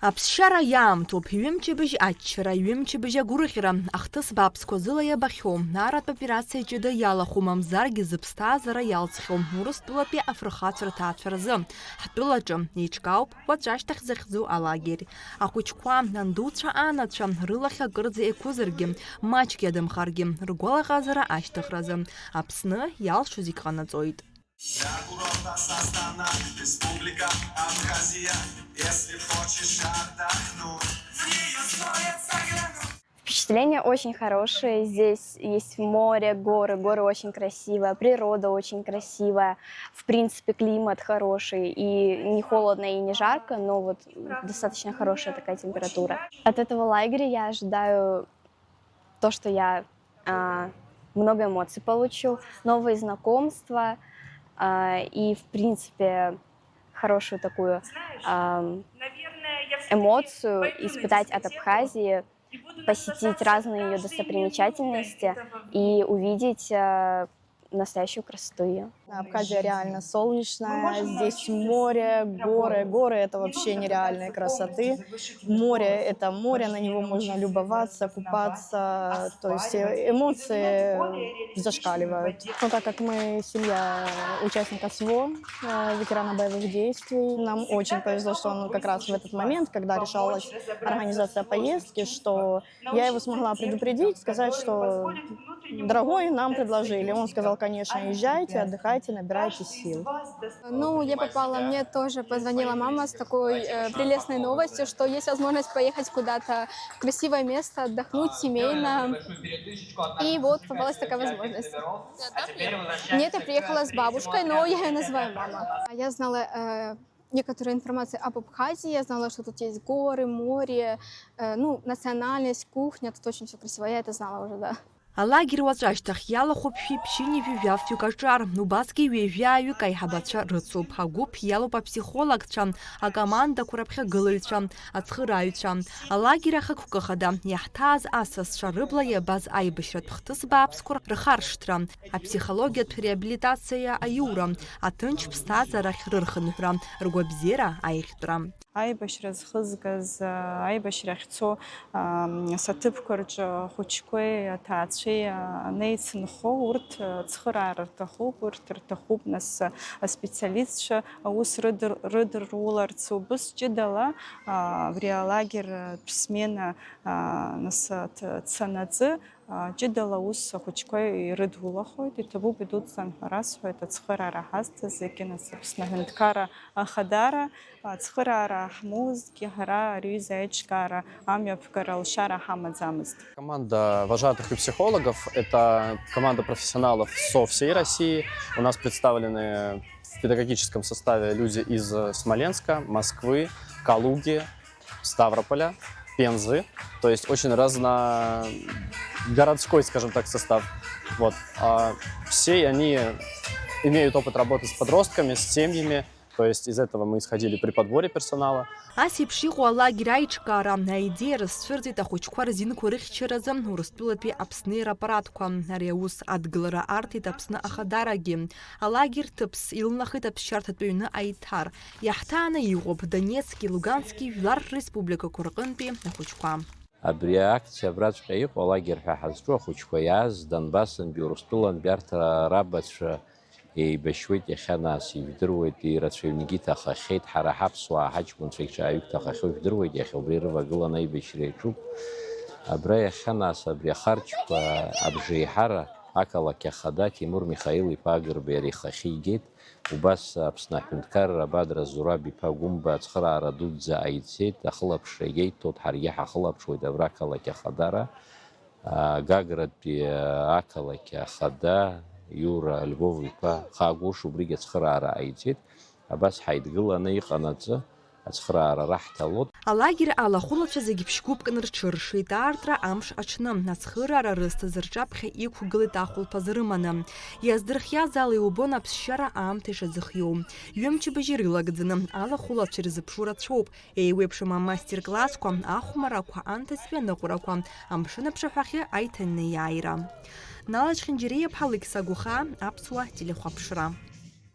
Аԥсшьара иаамҭоуп, ҩымчыбжь аччара, ҩымчыбжь агәырӷьара, ахҭыс бааԥсқәа зыла иабахьоу, аратә операциа ҷыда иалахәу, мамзаргьы зыԥсҭазаара иалҵхьоу, Урыстәылатәи афырхацәа рҭаацәа рзы. Ҳтәылаҿы еиҿкаауп уаҵәы ашьҭахь захьӡу алагер. Ахәыҷқәа, андуцәа, анацәа рылахь акырӡа еиқәызаргьы, маҷк иадамхаргьы, ргәалаҟазара ашьҭыхразы. Аԥсны иалшо зегь ҟанаҵоит. Республика Абхазия, если хочешь отдохнуть. Впечатления очень хорошие. Здесь есть море, горы очень красивая, природа очень красивая. В принципе, климат хороший, и не холодно, и не жарко, но вот достаточно хорошая такая температура. От этого лагеря я ожидаю то, что я много эмоций получу, новые знакомства и, в принципе, хорошую такую эмоцию испытать от Абхазии, посетить разные ее достопримечательности и увидеть настоящую красоту ее. Абхазия реально солнечная, здесь море, горы. Горы — это вообще нереальные красоты. Море — это море, на него можно любоваться, купаться. То есть эмоции зашкаливают. Но так как мы семья участника СВО, ветерана боевых действий, нам очень повезло, что он как раз в этот момент, когда решалась организация поездки, что я его смогла предупредить, сказать, что дорогой, нам предложили. Он сказал, конечно, езжайте, отдыхайте, набирайте сил. Ну, я попала, мне тоже позвонила мама с такой прелестной новостью, что есть возможность поехать куда-то в красивое место, отдохнуть семейно. И вот попалась такая возможность. Нет, я приехала с бабушкой, но я ее называю мама. Я знала некоторую информацию об Абхазии, я знала, что тут есть горы, море, ну, национальность, кухня, тут очень все красиво, я это знала уже, да. Алагер уаҵәы ашьҭахь иалахәуп шәиԥшьынҩажәи жәаф-ҩык аҿар, убасгьы ҩажәаҩык аиҳабацәа рыцуп. Агәыԥ иалоуп аԥсихологцәа, акомандақәа раԥхьагылаҩцәа, ацхырааҩцәа. Алагер ахықәкы хада иаҳҭааз асасцәа рыбла иабаз аибашьратә хҭыс бааԥсқәа рхаршҭра, аԥсихологиатә реабилитациа аиура, аҭынч ԥсҭазаарахь рырхынҳәра, ргәабзиара аихтәра. Аибашьра зхызгаз, аибашьра ахьцо саҭыԥқәа рҿы хәыҷқәеи аҭаацәеи анеицынхо, урҭ цхыраара рҭахуп, урҭ рҭахуп нас аспециалистцәа аус рыдыруларц, убыс ҷыдала абри алагертә смена нас цанаҵы ҷыдала ус ахәыҷқәа ирыдулахоит, иҭабуп идуӡӡан ҳәа расҳәоит ацхыраара ҳазҭаз, зегьы нас Аԥсны Аҳәынҭқарра Ахадара, ацхыраара ҳмоузгьы ҳара ариҩыза аиҿкаара, амҩаԥгара алшара ҳамаӡамызт. Команда вожатых и психологов – это команда профессионалов со всей России. У нас представлены в педагогическом составе люди из Смоленска, Москвы, Калуги, Ставрополя, Пензы. То есть очень разногородской, скажем так, состав. Вот. Все они имеют опыт работы с подростками, с семьями. То есть из этого мы исходили при подборе персонала. Ас еиԥш иҟоу алагер аиҿкаара аидеиа рызцәырҵит ахәыҷқәа рзинқәа рыхьчаразы Урыстәылатәи Аԥсны ирапаратқәа. Ари аус адгылара арҭеит Аԥсны Ахадарагьы. Алагер ҭыԥс илнахит аԥсшьарҭатә ҩны аиҭар. Иаҳҭааны иҟоуп Донецки, Лугански жәлар республикақәа рҟынтәи ахәыҷқәа. Абри акциа абраҵәҟьа иҟоу алагер ҳәа ҳазҿу ахәыҷқәа иааз Донбассантәи, Урыстәылантәи арҭ рабацәа еибашьуеит иахьа нас, ижәдыруеит, ирацәаҩнгьы иҭахахьеит, ҳара ҳаԥсуаа ҳаҷкәынцәа ҽааҩык ҭахахьоу ижәдыруеит, иахьа убри рывагыланы аибашьра иаҿуп. Абра иахьа нас абри ахарџьқәа абжеиҳара ақалақь ахада Тимур Михаил-иԥа Агрба иара ихахьы игеит. Убас Аԥсны Аҳәынҭқарра Бадра Зураб-иԥа Гәымба ацхыраара дуӡӡа ааицеит, ахылаԥшра игеиҭоит, ҳаргьы ҳахылаԥшуеит абра ақалақь ахадара, Гагратәи ақалақь ахада Иура Львов-иԥа Хагәыш убригьы ацхыраара ааиҵеит. Абас ҳаидгыланы иҟанаҵы ацхыраара раҳҭалот. Алагер алахәылацәа зегьы ԥшьгәыпкны рҽыршеит, аартра амш аҽны. Ацхыраара рызҭаз рҿаԥхьа иқәгылеит ахәылԥаз рыманы. Иаздырхиаз ала иубон аԥсшьара аамҭа ишазыхиоу. Ҩымчыбжь ирылагӡаны алахәылацәа ирзыԥшу рацәоуп. Еиуеиԥшым амастер-классқәа, ахәмарақәа, антызтәи аныҟәарақәа, амшын аԥшаҳәахьы аиҭанеиааира. Налаџь Хьынџьариаԥҳа, Алықьса Гәыхаа, Аԥсуа телехәаԥшра.